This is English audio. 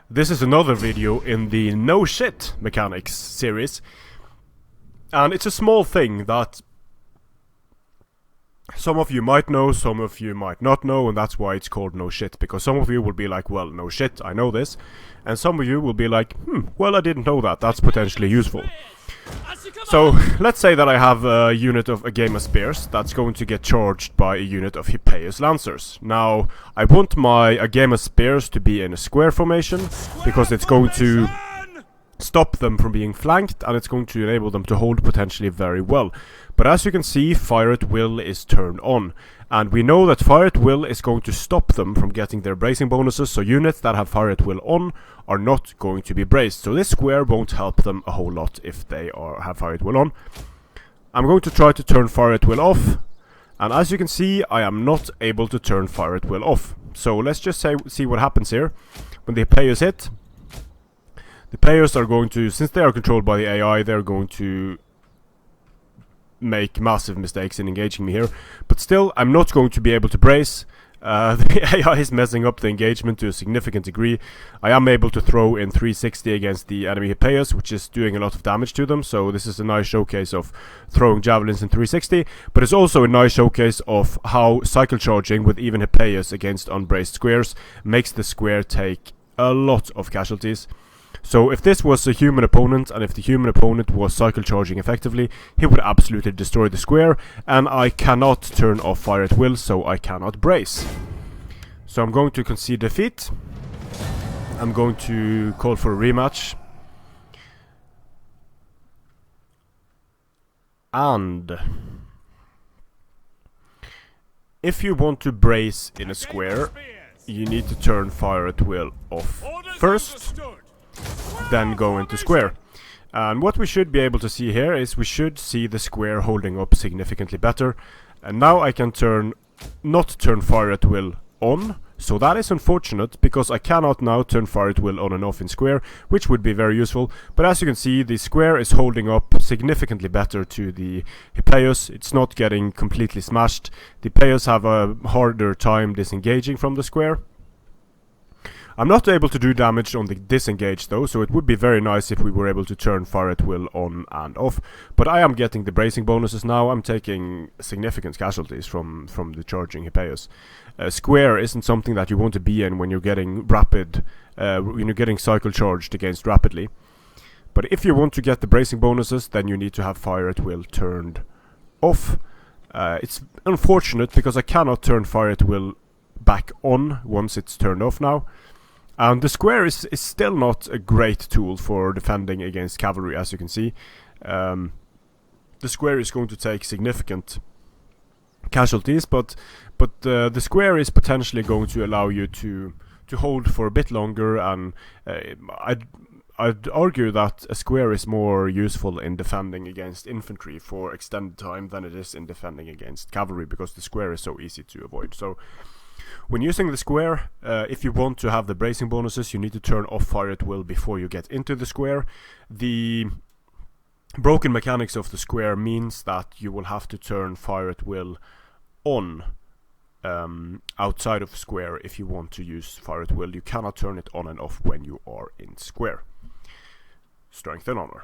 This is another video in the No Shit Mechanics series, and it's a small thing that some of you might know, some of you might not know, and that's why it's called No Shit, because some of you will be like, well, no shit, I know this, and some of you will be like, well, I didn't know that, that's potentially useful. So, let's say that I have a unit of a game of spears that's going to get charged by a unit of Hippeus Lancers. Now, I want my Agema spears to be in a square formation, because it's going to stop them from being flanked, and it's going to enable them to hold potentially very well. But as you can see, Fire at Will is turned on, and we know that Fire at Will is going to stop them from getting their bracing bonuses, so units that have Fire at Will on are not going to be braced. So this square won't help them a whole lot if they have Fire at Will on. I'm going to try to turn Fire at Will off, and as you can see, I am not able to turn Fire at Will off. So let's just see what happens here. When the players hit, the players are going to, since they are controlled by the AI, they're going to make massive mistakes in engaging me here. But still, I'm not going to be able to brace. The AI is messing up the engagement to a significant degree. I am able to throw in 360 against the enemy Hippeus, which is doing a lot of damage to them. So this is a nice showcase of throwing javelins in 360. But it's also a nice showcase of how cycle charging with even Hippeus against unbraced squares makes the square take a lot of casualties. So if this was a human opponent, and if the human opponent was cycle charging effectively, he would absolutely destroy the square, and I cannot turn off Fire at Will, so I cannot brace. So I'm going to concede defeat. I'm going to call for a rematch. And if you want to brace in a square, you need to turn Fire at Will off first, then go into square. And what we should be able to see here is we should see the square holding up significantly better. And now I can not turn Fire at Will on, so that is unfortunate, because I cannot now turn Fire at Will on and off in square, which would be very useful. But as you can see, the square is holding up significantly better to the Hippeus. It's not getting completely smashed. The Hippeus have a harder time disengaging from the square. I'm not able to do damage on the disengage though, so it would be very nice if we were able to turn Fire at Will on and off. But I am getting the bracing bonuses now. I'm taking significant casualties from the charging Hippeus. Square isn't something that you want to be in when you're getting rapid, when you're getting cycle charged against rapidly. But if you want to get the bracing bonuses, then you need to have Fire at Will turned off. It's unfortunate because I cannot turn Fire at Will back on once it's turned off now. And the square is still not a great tool for defending against cavalry, as you can see. The square is going to take significant casualties, but the square is potentially going to allow you to hold for a bit longer, and I'd argue that a square is more useful in defending against infantry for extended time than it is in defending against cavalry, because the square is so easy to avoid. So when using the square, if you want to have the bracing bonuses, you need to turn off Fire at Will before you get into the square. The broken mechanics of the square means that you will have to turn Fire at Will on outside of square if you want to use Fire at Will. You cannot turn it on and off when you are in square. Strength and honor.